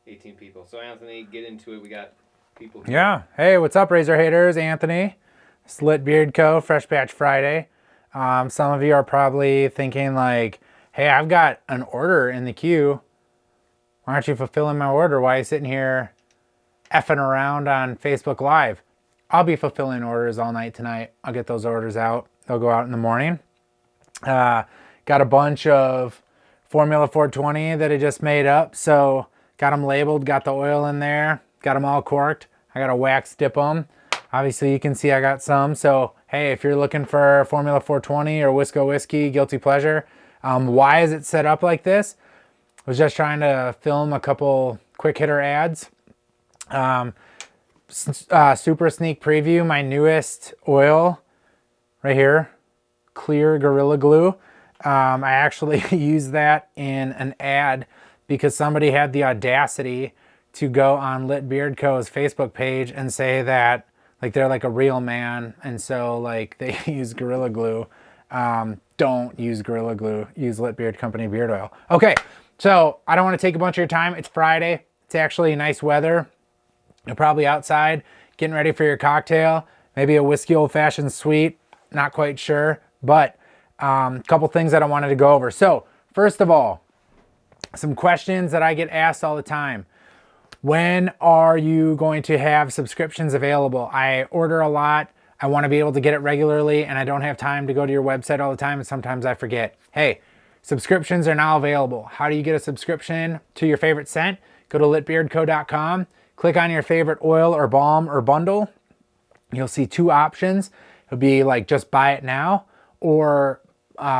18 people. So Anthony, get into it. We got people here. Yeah. Hey, what's up, Razor haters? Anthony, Slit Beard Co. Fresh Batch Friday. Some of you are probably thinking like, hey, I've got an order in the queue. Why aren't you fulfilling my order? Why are you sitting here effing around on Facebook Live? I'll be fulfilling orders all night tonight. I'll get those orders out. They'll go out in the morning. Got a bunch of Formula 420 that I just made up. So got them labeled, got the oil in there, got them all corked. I got to wax dip them. Obviously you can see I got some. So, hey, if you're looking for Formula 420 or WISCO Whiskey, Guilty Pleasure, why is it set up like this? I was just trying to film a couple quick hitter ads. Super sneak preview, my newest oil right here, clear Gorilla Glue. I actually used that in an ad because somebody had the audacity to go on Lit Beard Co.'s Facebook page and say that like they're like a real man, and so like they use Gorilla Glue. Don't use Gorilla Glue, use Lit Beard Company beard oil. Okay, so I don't want to take a bunch of your time. It's Friday. It's actually nice weather. You're probably outside getting ready for your cocktail, maybe a whiskey old fashioned sweet, not quite sure, but a couple things that I wanted to go over. So first of all, some questions that I get asked all the time. When are you going to have subscriptions available? I order a lot. I want to be able to get it regularly, and I don't have time to go to your website all the time, and sometimes I forget. Hey, subscriptions are now available. How do you get a subscription to your favorite scent? Go to litbeardco.com, click on your favorite oil or balm or bundle. You'll see two options. It'll be like just buy it now or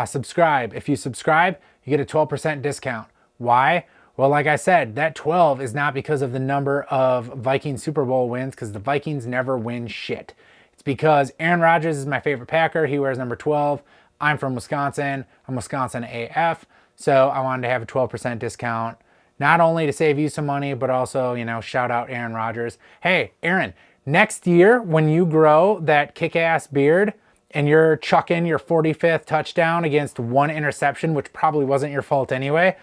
subscribe. If you subscribe, you get a 12% discount. Why? Well, like I said, that 12 is not because of the number of Viking Super Bowl wins, because the Vikings never win shit. It's because Aaron Rodgers is my favorite Packer. He wears number 12. I'm from Wisconsin. I'm Wisconsin AF. So I wanted to have a 12% discount, not only to save you some money, but also, you know, shout out Aaron Rodgers. Hey, Aaron, next year when you grow that kick-ass beard and you're chucking your 45th touchdown against one interception, which probably wasn't your fault anyway,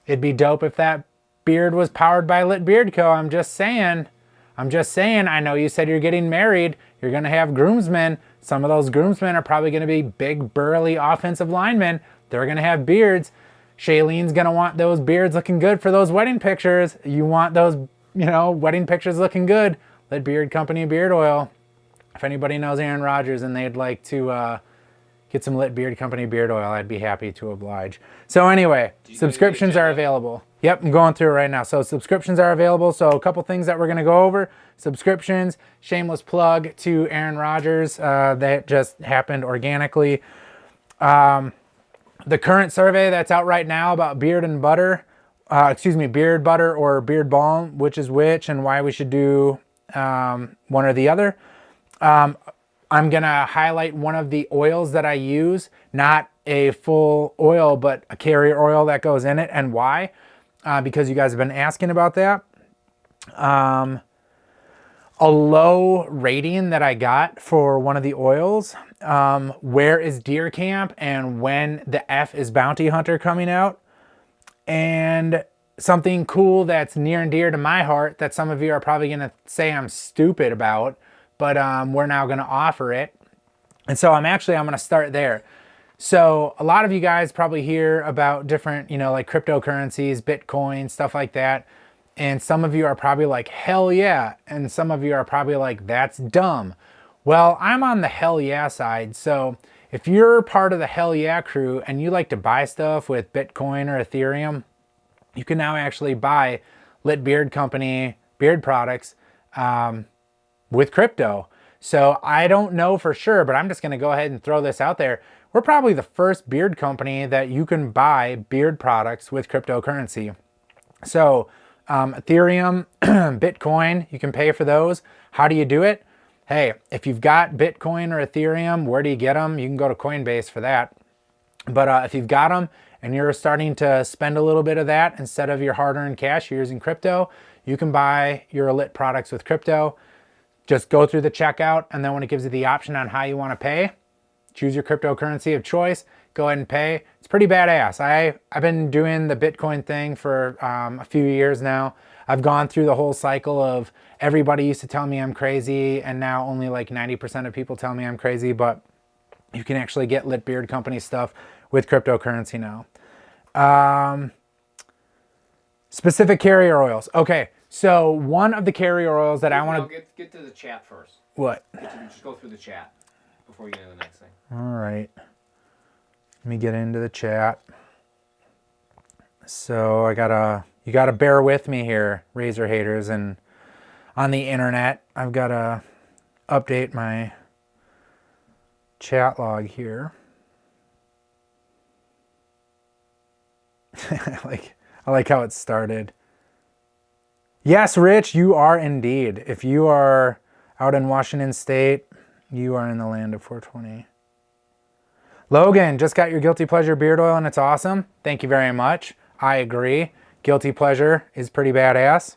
it'd be dope if that beard was powered by Lit Beard Co. I'm just saying. I know you said you're getting married. You're going to have groomsmen. Some of those groomsmen are probably going to be big, burly offensive linemen. They're going to have beards. Shailene's going to want those beards looking good for those wedding pictures. You want those, you know, wedding pictures looking good. Lit Beard Company beard oil. If anybody knows Aaron Rodgers and they'd like to get some Lit Beard Company beard oil, I'd be happy to oblige. So anyway, subscriptions are available. Yep, I'm going through it right now. So subscriptions are available. So a couple things that we're going to go over. Subscriptions, shameless plug to Aaron Rodgers. That just happened organically. The current survey that's out right now about beard and butter, beard butter or beard balm, which is which and why we should do one or the other. I'm going to highlight one of the oils that I use, not a full oil, but a carrier oil that goes in it, and why, because you guys have been asking about that. A low rating that I got for one of the oils, where is Deer Camp and when the F is Bounty Hunter coming out, and something cool that's near and dear to my heart that some of you are probably going to say I'm stupid about, but we're now going to offer it. And so I'm going to start there. So a lot of you guys probably hear about different, you know, like cryptocurrencies, Bitcoin, stuff like that. And some of you are probably like, hell yeah. And some of you are probably like, that's dumb. Well, I'm on the hell yeah side. So if you're part of the hell yeah crew and you like to buy stuff with Bitcoin or Ethereum, you can now actually buy Lit Beard Company beard products with crypto. So I don't know for sure, but I'm just going to go ahead and throw this out there. We're probably the first beard company that you can buy beard products with cryptocurrency. So Ethereum, Bitcoin, you can pay for those. How do you do it? Hey, if you've got Bitcoin or Ethereum, where do you get them? You can go to CoinBase for that. But if you've got them and you're starting to spend a little bit of that instead of your hard-earned cash, you're using crypto, you can buy your Lit products with crypto. Just go through the checkout, and then when it gives you the option on how you want to pay, choose your cryptocurrency of choice, go ahead and pay. It's pretty badass. I've been doing the Bitcoin thing for a few years now. I've gone through the whole cycle of everybody used to tell me I'm crazy, and now only like 90% of people tell me I'm crazy, but you can actually get Lit Beard Company stuff with cryptocurrency now. Specific carrier oils. Okay, so one of the carrier oils that I want to... Get to the chat first. What? Just go through the chat before we get into the next thing. All right. Let me get into the chat. So you gotta bear with me here, Razor haters, and on the internet, I've gotta update my chat log here. I like how it started. Yes, Rich, you are indeed. If you are out in Washington State, you are in the land of 420. Logan, just got your Guilty Pleasure beard oil and it's awesome. Thank you very much. I agree. Guilty Pleasure is pretty badass.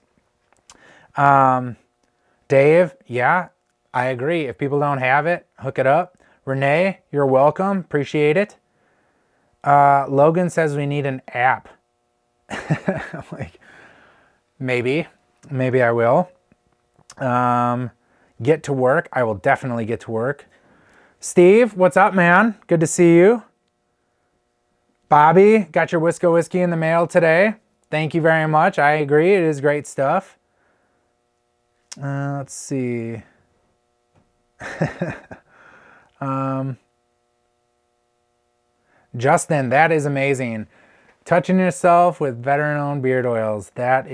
Dave, yeah, I agree. If people don't have it, hook it up. Renee, you're welcome. Appreciate it. Logan says we need an app. I'm like, maybe I will. Get to work. I will definitely get to work. Steve, what's up, man? Good to see you. Bobby, got your WISCO Whiskey in the mail today. Thank you very much. I agree. It is great stuff. Let's see. Justin, that is amazing. Touching yourself with veteran-owned beard oils. That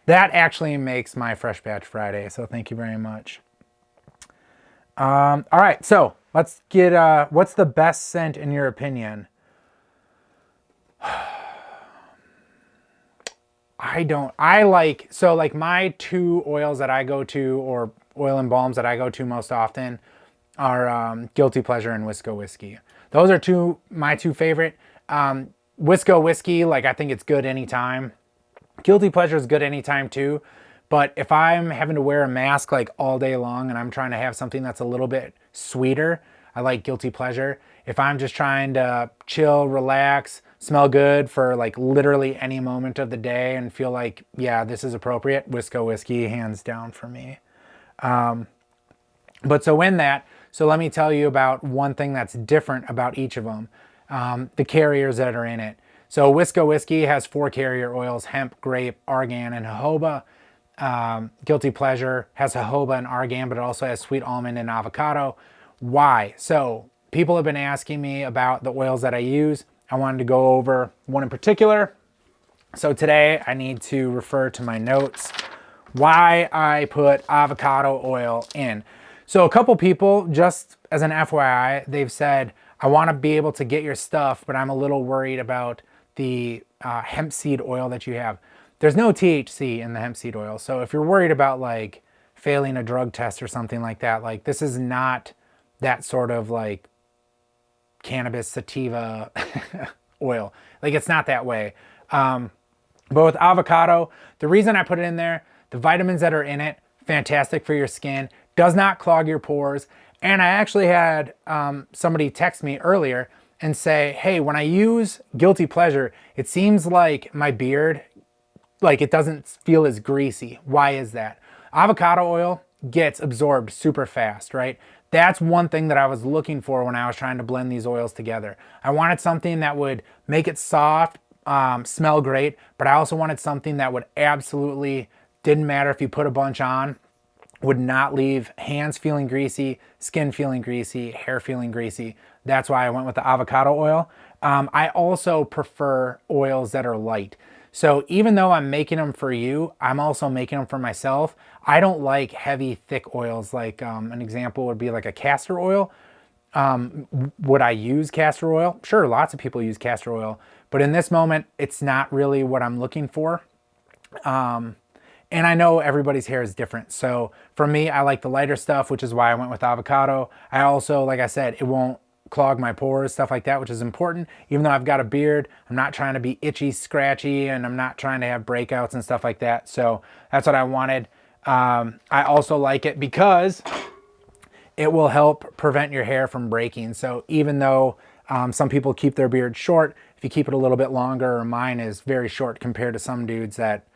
actually makes my Fresh Batch Friday, so thank you very much. All right, so let's get, what's the best scent in your opinion? Like my two oils that I go to, or oil and balms that I go to most often, are Guilty Pleasure and WISCO Whiskey. Those are my two favorite. WISCO Whiskey, like I think it's good anytime. Guilty Pleasure is good anytime too. But if I'm having to wear a mask like all day long and I'm trying to have something that's a little bit sweeter, I like Guilty Pleasure. If I'm just trying to chill, relax, smell good for like literally any moment of the day and feel like, yeah, this is appropriate, WISCO Whiskey, hands down for me. So let me tell you about one thing that's different about each of them, the carriers that are in it. So WISCO Whiskey has 4 carrier oils: hemp, grape, argan, and jojoba. Guilty Pleasure has jojoba and argan, but it also has sweet almond and avocado. Why? So people have been asking me about the oils that I use. I wanted to go over one in particular. So today I need to refer to my notes why I put avocado oil in. So a couple people, just as an FYI, they've said, I want to be able to get your stuff, but I'm a little worried about the hemp seed oil that you have. There's no THC in the hemp seed oil. So if you're worried about like failing a drug test or something like that, like this is not that sort of like cannabis sativa oil. Like it's not that way. But with avocado, the reason I put it in there, the vitamins that are in it, fantastic for your skin, does not clog your pores. And I actually had somebody text me earlier and say, hey, when I use Guilty Pleasure, it seems like my beard, like it doesn't feel as greasy. Why is that? Avocado oil gets absorbed super fast, right? That's one thing that I was looking for when I was trying to blend these oils together. I wanted something that would make it soft, smell great, but I also wanted something that would absolutely, didn't matter if you put a bunch on, would not leave hands feeling greasy, skin feeling greasy, hair feeling greasy. That's why I went with the avocado oil. I also prefer oils that are light. So even though I'm making them for you, I'm also making them for myself. I don't like heavy, thick oils. Like an example would be like a castor oil. Would I use castor oil? Sure, lots of people use castor oil. But in this moment, it's not really what I'm looking for. And I know everybody's hair is different. So for me, I like the lighter stuff, which is why I went with avocado. I also, like I said, it won't clog my pores, stuff like that, which is important. Even though I've got a beard, I'm not trying to be itchy, scratchy, and I'm not trying to have breakouts and stuff like that. So that's what I wanted. I also like it because it will help prevent your hair from breaking. So even though some people keep their beard short, if you keep it a little bit longer, or mine is very short compared to some dudes that,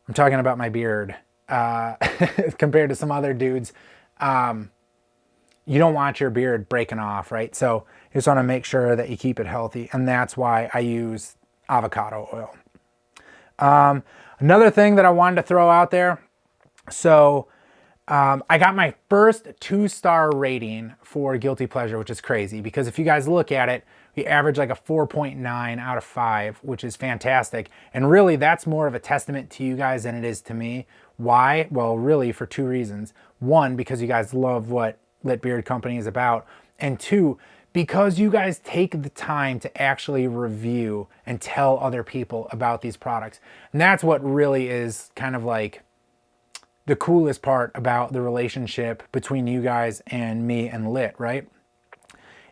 I'm talking about my beard, compared to some other dudes, you don't want your beard breaking off, right? So you just want to make sure that you keep it healthy. And that's why I use avocado oil. Another thing that I wanted to throw out there. So I got my first 2-star rating for Guilty Pleasure, which is crazy because if you guys look at it, we average like a 4.9 out of 5, which is fantastic. And really that's more of a testament to you guys than it is to me. Why? Well, really for 2 reasons. 1, because you guys love what Lit Beard Company is about. And 2, because you guys take the time to actually review and tell other people about these products. And that's what really is kind of like the coolest part about the relationship between you guys and me and Lit, right?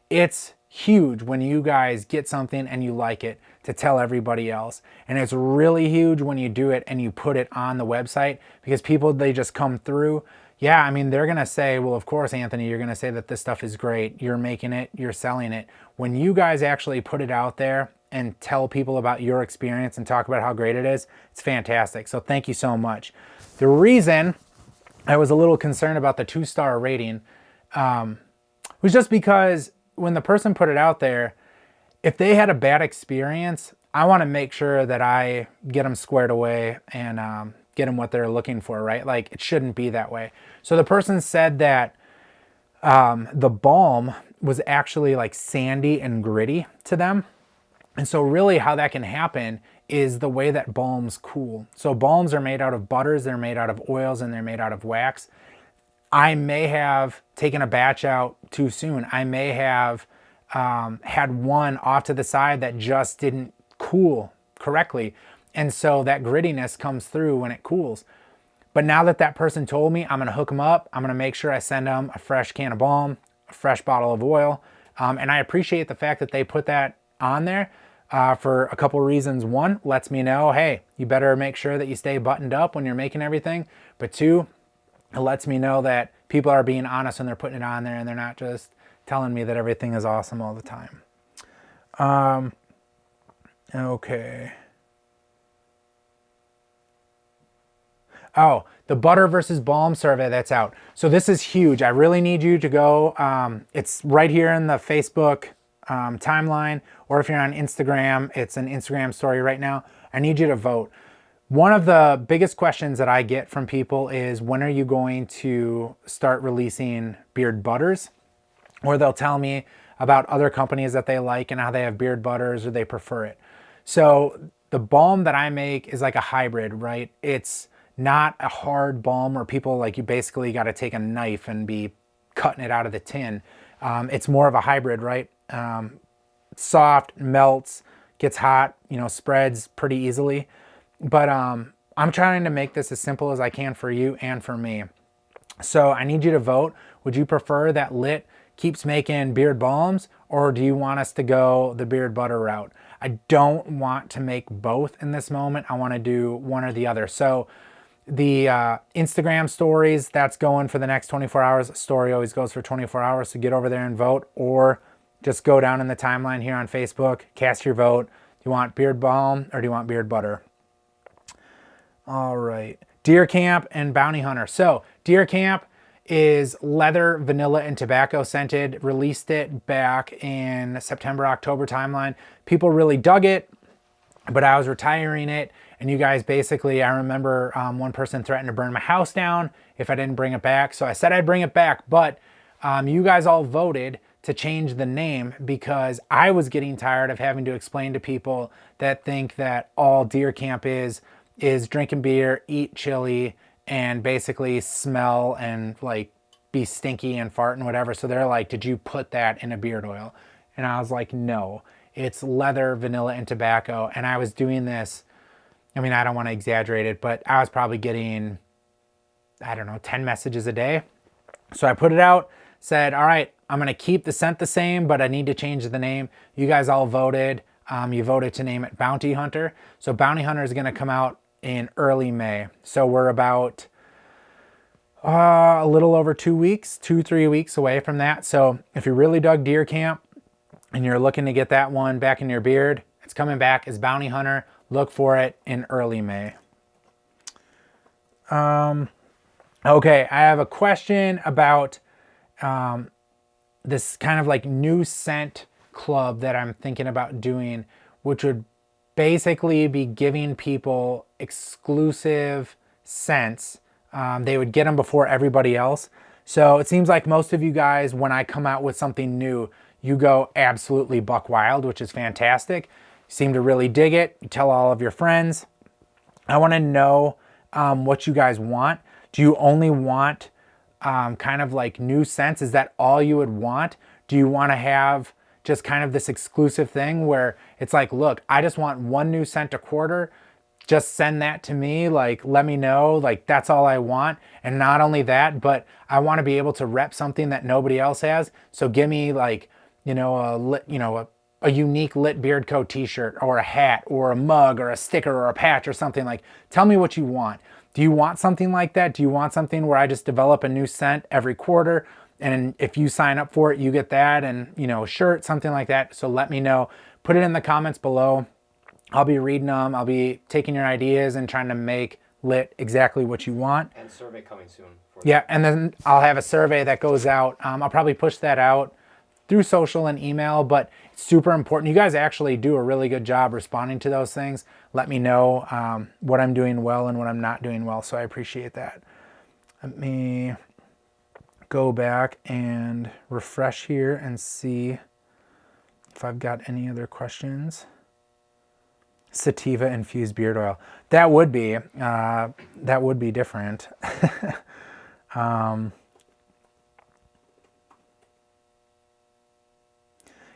It's huge when you guys get something and you like it to tell everybody else. And it's really huge when you do it and you put it on the website because people, they just come through. Yeah, I mean, they're going to say, well, of course, Anthony, you're going to say that this stuff is great. You're making it, you're selling it. When you guys actually put it out there and tell people about your experience and talk about how great it is, it's fantastic. So thank you so much. The reason I was a little concerned about the 2-star rating was just because when the person put it out there, if they had a bad experience, I want to make sure that I get them squared away and get them what they're looking for, right? Like it shouldn't be that way. So the person said that the balm was actually like sandy and gritty to them. And so really how that can happen is the way that balms cool. So balms are made out of butters, they're made out of oils, and they're made out of wax. I may have taken a batch out too soon. I may have had one off to the side that just didn't cool correctly. And so that grittiness comes through when it cools. But now that that person told me, I'm gonna hook them up. I'm gonna make sure I send them a fresh can of balm, a fresh bottle of oil. And I appreciate the fact that they put that on there for a couple reasons. 1, lets me know, hey, you better make sure that you stay buttoned up when you're making everything. But 2, it lets me know that people are being honest when they're putting it on there and they're not just telling me that everything is awesome all the time. Okay. Oh, the butter versus balm survey that's out. So this is huge. I really need you to go. It's right here in the Facebook timeline, or if you're on Instagram, it's an Instagram story right now. I need you to vote. One of the biggest questions that I get from people is, when are you going to start releasing beard butters? Or they'll tell me about other companies that they like and how they have beard butters or they prefer it. So the balm that I make is like a hybrid, right? It's not a hard balm where people like, you basically got to take a knife and be cutting it out of the tin. It's more of a hybrid, right? Soft, melts, gets hot, you know, spreads pretty easily. But I'm trying to make this as simple as I can for you and for me. So I need you to vote. Would you prefer that Lit keeps making beard balms, or do you want us to go the beard butter route? I don't want to make both in this moment. I want to do one or the other. So the Instagram stories, that's going for the next 24 hours. A story always goes for 24 hours. So get over there and vote, or just go down in the timeline here on Facebook, cast your vote. Do you want beard balm or do you want beard butter? All right, Deer Camp and Bounty Hunter. So Deer Camp is leather, vanilla, and tobacco scented. Released it back in September, October timeline. People really dug it, but I was retiring it. And you guys basically, I remember one person threatened to burn my house down if I didn't bring it back. So I said I'd bring it back, but you guys all voted to change the name because I was getting tired of having to explain to people that think that all Deer Camp is drinking beer, eat chili, and basically smell and like be stinky and fart and whatever. So they're like, did you put that in a beard oil? And I was like, no, it's leather, vanilla, and tobacco. And I was doing this, I mean, I don't want to exaggerate it, but I was probably getting, I don't know, 10 messages a day. So I put it out, said, all right, I'm going to keep the scent the same, but I need to change the name. You guys all voted. You voted to name it Bounty Hunter. So Bounty Hunter is going to come out in early May. So we're about, A little over 2 weeks, 2-3 weeks away from that. So if you really dug deer camp and you're looking to get that one back in your beard, it's coming back as Bounty Hunter. Look for it in early May. Okay, I have a question about this kind of like new scent club that I'm thinking about doing, which would basically be giving people exclusive scents. They would get them before everybody else. So it seems like most of you guys, when I come out with something new, you go absolutely buck wild, which is fantastic. You seem to really dig it. You tell all of your friends. I want to know what you guys want. Do you only want kind of like new scents? Is that all you would want? Do you want to have just kind of this exclusive thing where it's like, look, I just want one new scent a quarter. Just send that to me. Like, let me know. Like, that's all I want. And not only that, but I want to be able to rep something that nobody else has. So give me like, you know, a unique Lit Beard Co. t-shirt or a hat or a mug or a sticker or a patch or something. Like, tell me what you want. Do you want something like that? Do you want something where I just develop a new scent every quarter? And if you sign up for it, you get that and, you know, a shirt, something like that. So let me know. Put it in the comments below. I'll be reading them. I'll be taking your ideas and trying to make Lit exactly what you want. And survey coming soon. Yeah, and then I'll have a survey that goes out. I'll probably push that out through social and email, but it's super important. You guys actually do a really good job responding to those things. Let me know what I'm doing well and what I'm not doing well, so I appreciate that. Let me go back and refresh here and see if I've got any other questions. Sativa infused beard oil. That would be different.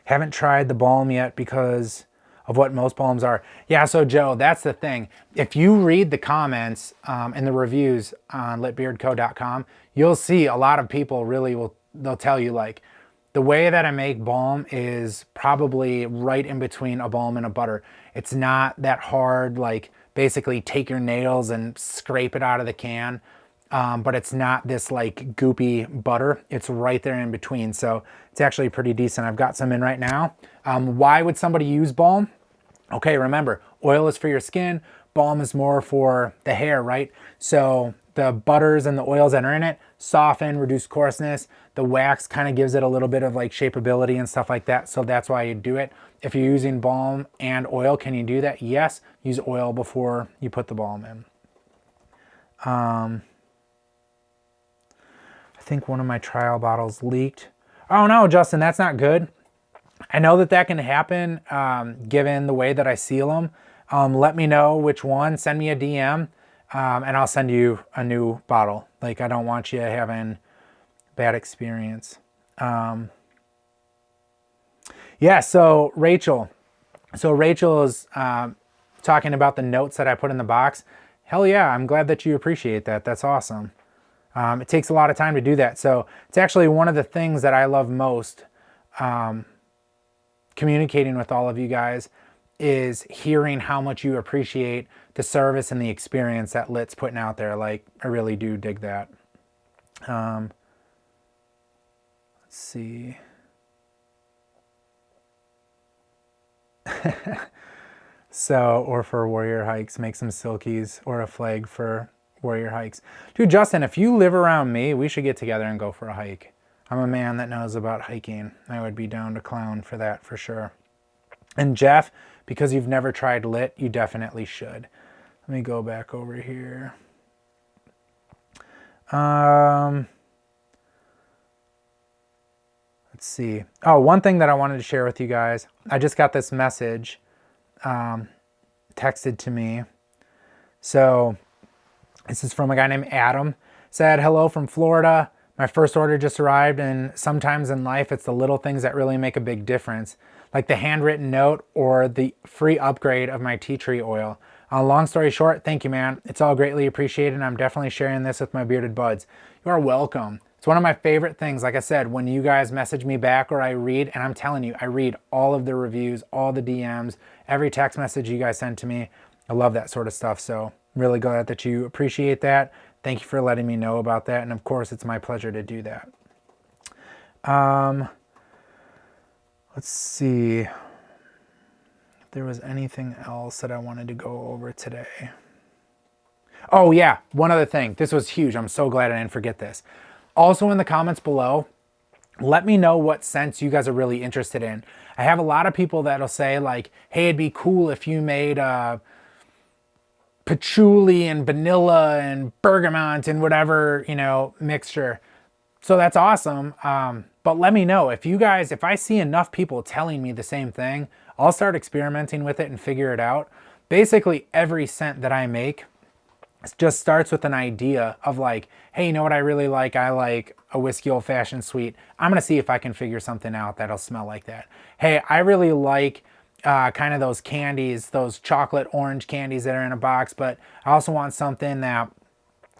Haven't tried the balm yet because of what most balms are. Yeah, so Joe, that's the thing. If you read the comments and the reviews on litbeardco.com, you'll see a lot of people they'll tell you like, the way that I make balm is probably right in between a balm and a butter. It's not that hard, like basically take your nails and scrape it out of the can. But it's not this like goopy butter. It's right there in between. So it's actually pretty decent. I've got some in right now. Why would somebody use balm? Okay, remember, oil is for your skin. Balm is more for the hair, right? So the butters and the oils that are in it soften, reduce coarseness. The wax kind of gives it a little bit of like shapeability and stuff like that. So that's why you do it. If you're using balm and oil, can you do that? Yes, use oil before you put the balm in. I think one of my trial bottles leaked. Oh no, Justin, that's not good. I know that can happen given the way that I seal them. Let me know which one. Send me a DM and I'll send you a new bottle. Like, I don't want you having bad experience. Yeah, so Rachel. So Rachel is talking about the notes that I put in the box. Hell yeah, I'm glad that you appreciate that. That's awesome. It takes a lot of time to do that. So it's actually one of the things that I love most communicating with all of you guys is hearing how much you appreciate the service and the experience that Lit's putting out there. Like, I really do dig that. Let's see. So, or for warrior hikes, make some silkies or a flag for warrior hikes. Dude, Justin, if you live around me, we should get together and go for a hike. I'm a man that knows about hiking. I would be down to clown for that for sure. And Jeff, because you've never tried Lit, you definitely should. Let me go back over here. Let's see. Oh, one thing that I wanted to share with you guys. I just got this message texted to me. So this is from a guy named Adam. Said, hello from Florida. My first order just arrived, and sometimes in life, it's the little things that really make a big difference, like the handwritten note or the free upgrade of my tea tree oil. Long story short, thank you, man. It's all greatly appreciated, and I'm definitely sharing this with my bearded buds. You are welcome. It's one of my favorite things, like I said, when you guys message me back or I read, and I'm telling you, I read all of the reviews, all the DMs, every text message you guys send to me. I love that sort of stuff, so I'm really glad that you appreciate that. thank you for letting me know about that. And of course, it's my pleasure to do that. Let's see if there was anything else that I wanted to go over today. Oh yeah, one other thing. This was huge. I'm so glad I didn't forget this. Also in the comments below, let me know what scents you guys are really interested in. I have a lot of people that'll say like, hey, it'd be cool if you made patchouli and vanilla and bergamot and whatever, you know, mixture. So that's awesome. But let me know if I see enough people telling me the same thing, I'll start experimenting with it and figure it out. Basically every scent that I make just starts with an idea of like, hey, you know what I really like? I like a whiskey old fashioned sweet. I'm going to see if I can figure something out that'll smell like that. Hey, I really like kind of those candies, those chocolate orange candies that are in a box, but I also want something that,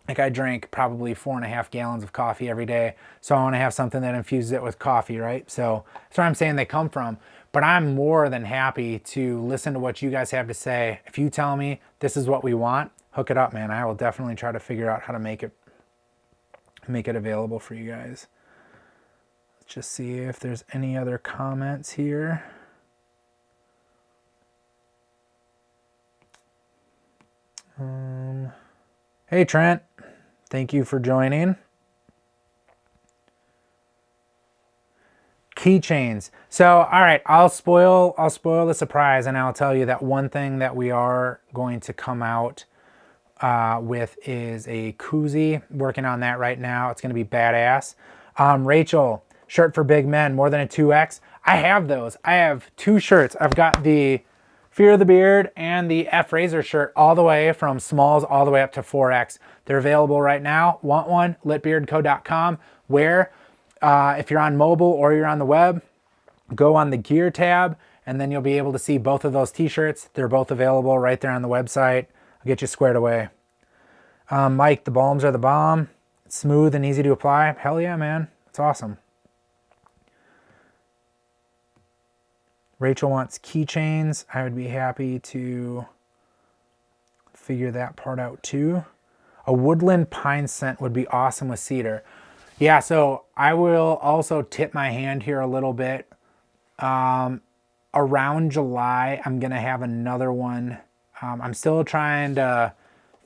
like I drink probably 4.5 gallons of coffee every day. So I want to have something that infuses it with coffee, right? So that's where I'm saying they come from. But I'm more than happy to listen to what you guys have to say. If you tell me this is what we want, hook it up, man. I will definitely try to figure out how to make it available for you guys. Let's just see if there's any other comments here. Hey Trent, thank you for joining. Keychains. So, all right, I'll spoil the surprise, and I'll tell you that one thing that we are going to come out with is a koozie. Working on that right now. It's going to be badass. Rachel, shirt for big men, more than a 2X. I have those. I have 2 shirts. I've got the Fear of the Beard and the F Razor shirt, all the way from smalls all the way up to 4X. They're available right now. Want one? litbeardco.com. Where? If you're on mobile or you're on the web, go on the gear tab, and then you'll be able to see both of those t-shirts. They're both available right there on the website. I'll get you squared away. Mike, the balms are the bomb. It's smooth and easy to apply. Hell yeah, man. It's awesome. Rachel wants keychains. I would be happy to figure that part out too. A woodland pine scent would be awesome with cedar. Yeah, so I will also tip my hand here a little bit. Around July, I'm going to have another one. I'm still trying to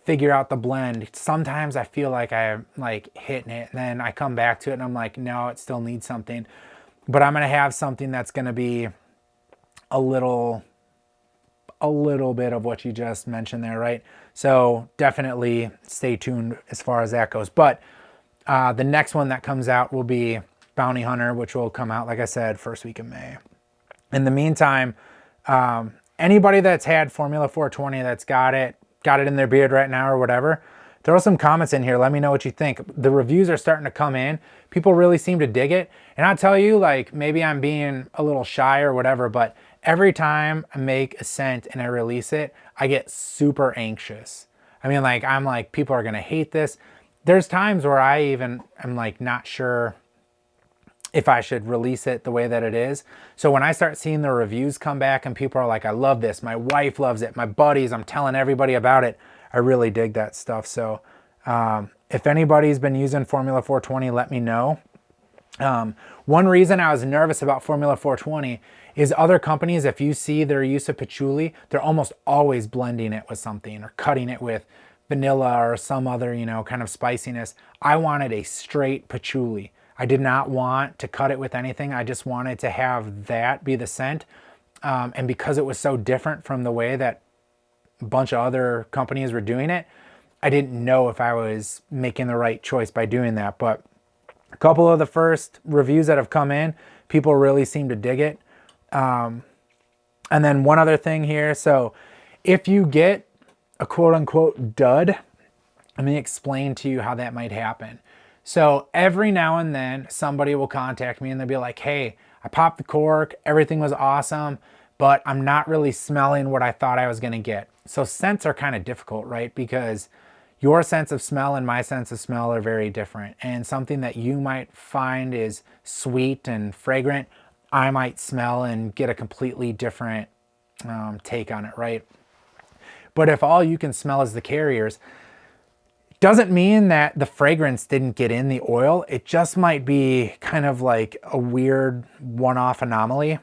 figure out the blend. Sometimes I feel like I'm like hitting it, and then I come back to it and I'm like, no, it still needs something. But I'm going to have something that's going to be a little bit of what you just mentioned there, right? So definitely stay tuned as far as that goes. But the next one that comes out will be Bounty Hunter, which will come out, like I said, first week of May. In the meantime, anybody that's had Formula 420 that's got it in their beard right now or whatever, throw some comments in here. Let me know what you think. The reviews are starting to come in. People really seem to dig it. And I'll tell you, like, maybe I'm being a little shy or whatever, but every time I make a scent and I release it, I get super anxious. I mean, like, I'm like, people are going to hate this. There's times where I even am like not sure if I should release it the way that it is. So when I start seeing the reviews come back and people are like, I love this, my wife loves it, my buddies, I'm telling everybody about it, I really dig that stuff. So if anybody's been using Formula 420, let me know. One reason I was nervous about Formula 420 is other companies, if you see their use of patchouli, they're almost always blending it with something or cutting it with vanilla or some other, you know, kind of spiciness. I wanted a straight patchouli. I did not want to cut it with anything. I just wanted to have that be the scent. And because it was so different from the way that a bunch of other companies were doing it, I didn't know if I was making the right choice by doing that. But a couple of the first reviews that have come in, people really seem to dig it. And then one other thing here. So if you get a quote unquote dud, let me explain to you how that might happen. So every now and then somebody will contact me and they'll be like, hey, I popped the cork, everything was awesome, but I'm not really smelling what I thought I was going to get. So scents are kind of difficult, right? Because your sense of smell and my sense of smell are very different. And something that you might find is sweet and fragrant, I might smell and get a completely different take on it, right? But if all you can smell is the carriers, Doesn't mean that the fragrance didn't get in the oil. It just might be kind of like a weird one-off anomaly.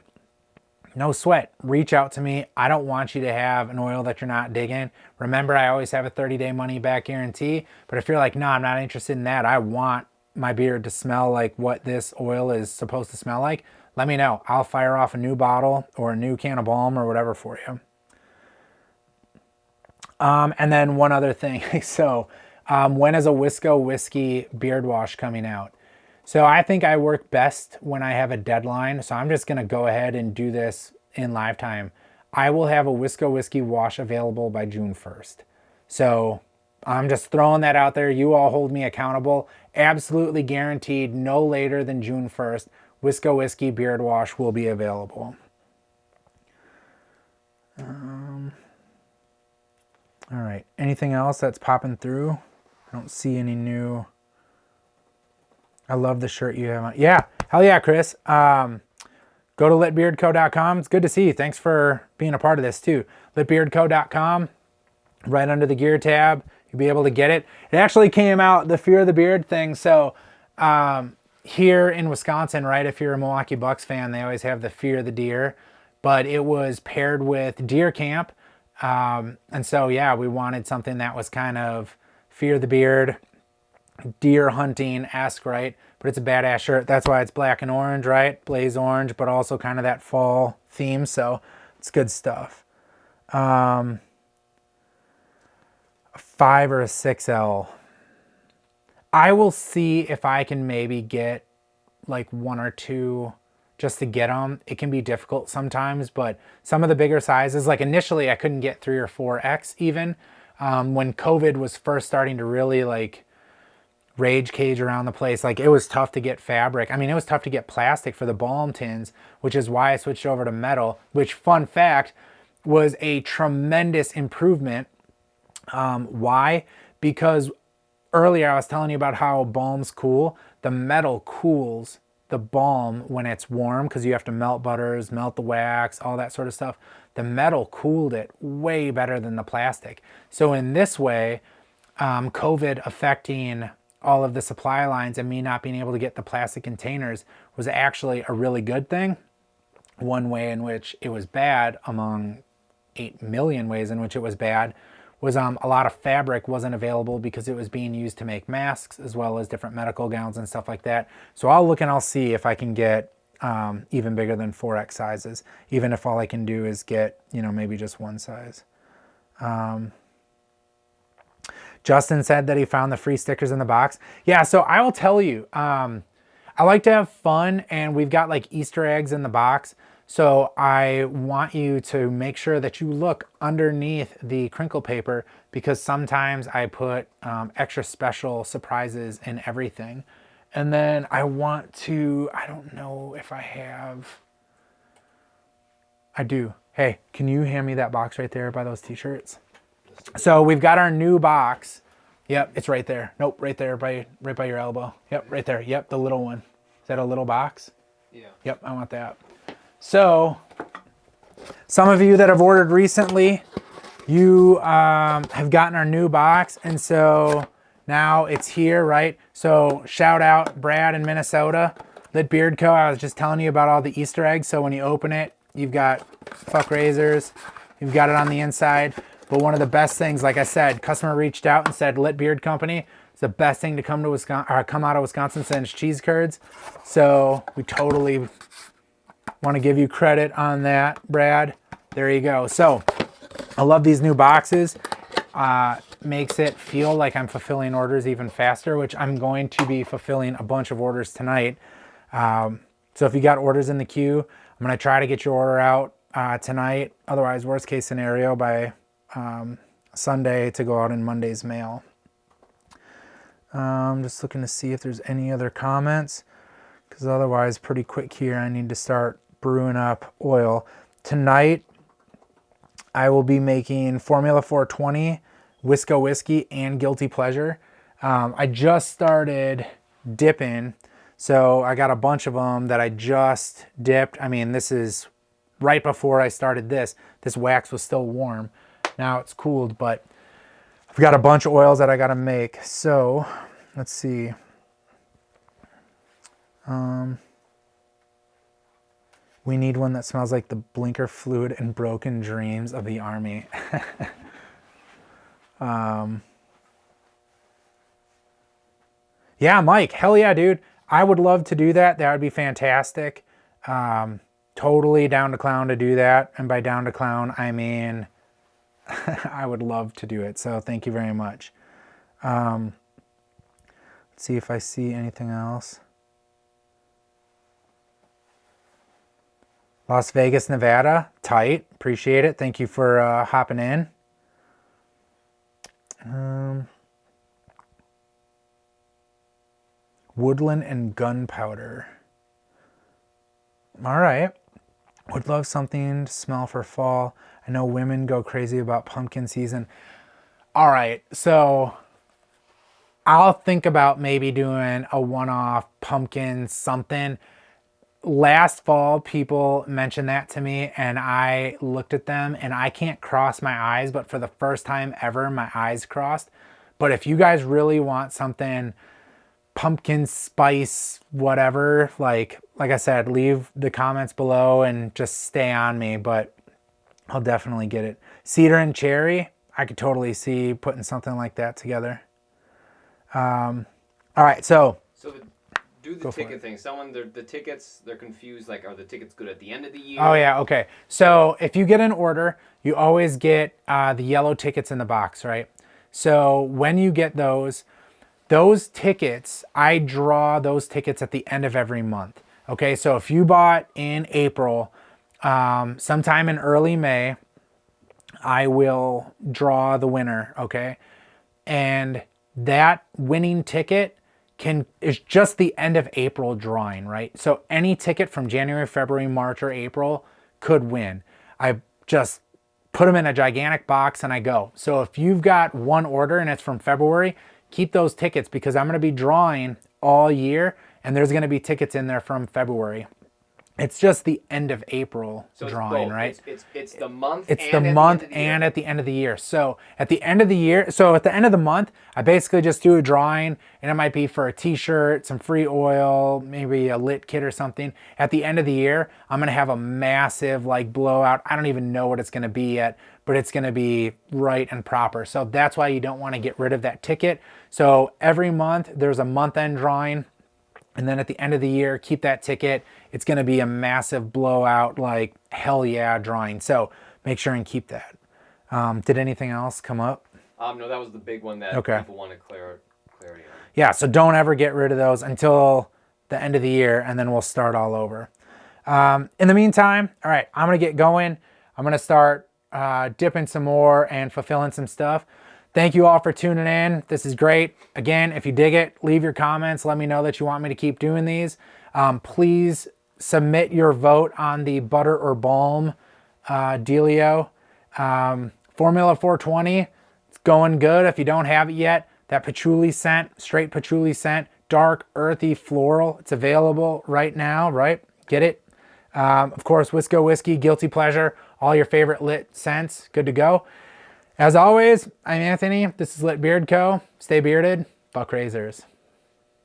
No sweat. Reach out to me. I don't want you to have an oil that you're not digging. Remember, I always have a 30-day money-back guarantee. But if you're like, no, I'm not interested in that. I want my beard to smell like what this oil is supposed to smell like. Let me know. I'll fire off a new bottle or a new can of Balm or whatever for you. And then one other thing. So when is a WISCO Whiskey beard wash coming out? So I think I work best when I have a deadline. So I'm just going to go ahead and do this in live time. I will have a WISCO Whiskey wash available by June 1st. So I'm just throwing that out there. You all hold me accountable. Absolutely guaranteed no later than June 1st. WISCO Whiskey beard wash will be available. All right. Anything else that's popping through? I don't see any new. I love the shirt you have on. Yeah. Hell yeah, Chris. Go to litbeardco.com. It's good to see you. Thanks for being a part of this too. litbeardco.com. Right under the gear tab. You'll be able to get it. It actually came out, the Fear of the Beard thing. So here in Wisconsin, right, if you're a Milwaukee Bucks fan, they always have the Fear of the Deer. But it was paired with Deer Camp. And so, yeah, we wanted something that was kind of Fear the Beard, deer hunting-esque, right? But it's a badass shirt. That's why it's black and orange, right? Blaze orange, but also kind of that fall theme. So it's good stuff. A 5 or a 6L. I will see if I can maybe get like 1 or 2 just to get them. It can be difficult sometimes, but some of the bigger sizes, like initially I couldn't get 3 or 4X even. When COVID was first starting to really like rage cage around the place, like it was tough to get fabric. I mean, it was tough to get plastic for the Balm tins, which is why I switched over to metal, which, fun fact, was a tremendous improvement. Why? Because earlier I was telling you about how Balm's cool. The metal cools the Balm when it's warm because you have to melt butters, melt the wax, all that sort of stuff. The metal cooled it way better than the plastic. So in this way, COVID affecting all of the supply lines and me not being able to get the plastic containers was actually a really good thing. One way in which it was bad, among 8 million ways in which it was bad, was a lot of fabric wasn't available because it was being used to make masks as well as different medical gowns and stuff like that. So I'll look and I'll see if I can get even bigger than 4X sizes, even if all I can do is get, you know, maybe just one size. Justin said that he found the free stickers in the box. Yeah, so I will tell you, I like to have fun, and we've got like Easter eggs in the box. So I want you to make sure that you look underneath the crinkle paper, because sometimes I put extra special surprises in everything. And then I want to, I don't know if I have, I do. Hey, can you hand me that box right there by those t-shirts? So we've got our new box. Yep, it's right there. Nope, right there, right by your elbow. Yep, right there. Yep, the little one. Is that a little box? Yeah. Yep, I want that. So some of you that have ordered recently, you have gotten our new box, and so now it's here, right? So shout out Brad in Minnesota, Lit Beard Co. I was just telling you about all the Easter eggs. So when you open it, you've got fuck razors, you've got it on the inside. But one of the best things, like I said, customer reached out and said, Lit Beard Company, it's the best thing to come to Wisconsin, or come out of Wisconsin since cheese curds. So we totally want to give you credit on that, Brad. There you go. So I love these new boxes. Makes it feel like I'm fulfilling orders even faster, which I'm going to be fulfilling a bunch of orders tonight. So if you got orders in the queue, I'm going to try to get your order out tonight. Otherwise, worst case scenario, by Sunday to go out in Monday's mail. I'm just looking to see if there's any other comments, because otherwise pretty quick here. I need to start brewing up oil. Tonight I will be making Formula 420, WISCO Whiskey, and Guilty Pleasure. I just started dipping, so I got a bunch of them that I just dipped. I mean, this is right before I started this. This wax was still warm. Now it's cooled, but I've got a bunch of oils that I got to make. So let's see. We need one that smells like the blinker fluid and broken dreams of the army. Yeah, Mike, hell yeah, dude. I would love to do that. That would be fantastic. Totally down to clown to do that. And by down to clown, I mean, I would love to do it. So thank you very much. Let's see if I see anything else. Las Vegas, Nevada, tight. Appreciate it. Thank you for hopping in. Woodland and gunpowder. All right. Would love something to smell for fall. I know women go crazy about pumpkin season. All right. So I'll think about maybe doing a one-off pumpkin something. Last fall, people mentioned that to me, and I looked at them, and I can't cross my eyes, but for the first time ever, my eyes crossed. But if you guys really want something pumpkin spice, whatever, like I said, leave the comments below and just stay on me, but I'll definitely get it. Cedar and cherry, I could totally see putting something like that together. All right, so do the ticket thing. Someone, the tickets, they're confused. Like, are the tickets good at the end of the year? Oh yeah, okay. So if you get an order, you always get the yellow tickets in the box, right? So when you get those tickets, I draw those tickets at the end of every month. Okay, so if you bought in April, sometime in early May, I will draw the winner, okay? And that winning ticket is just the end of April drawing, right? So any ticket from January, February, March, or April could win. I just put them in a gigantic box and I go. So if you've got one order and it's from February, keep those tickets because I'm going to be drawing all year and there's going to be tickets in there from February. It's just the end of April drawing, right? It's the month. It's the month and at the end of the year. So at the end of the year, so at the end of the month, I basically just do a drawing, and it might be for a T-shirt, some free oil, maybe a lit kit or something. At the end of the year, I'm gonna have a massive like blowout. I don't even know what it's gonna be yet, but it's gonna be right and proper. So that's why you don't want to get rid of that ticket. So every month there's a month-end drawing. And then at the end of the year, keep that ticket. It's going to be a massive blowout, like hell yeah drawing. So make sure and keep that. Did anything else come up? No, that was the big one that people wanted clarity on. Yeah, so don't ever get rid of those until the end of the year, and then we'll start all over. In the meantime, all right, I'm going to get going. I'm going to start dipping some more and fulfilling some stuff. Thank you all for tuning in. This is great. Again, if you dig it, leave your comments. Let me know that you want me to keep doing these. Please submit your vote on the butter or balm dealio. Formula 420, it's going good. If you don't have it yet, that patchouli scent, straight patchouli scent, dark, earthy, floral. It's available right now, right? Get it? Of course, WISCO Whiskey, Guilty Pleasure, all your favorite lit scents, good to go. As always, I'm Anthony. This is Lit Beard Co. Stay bearded. Fuck razors.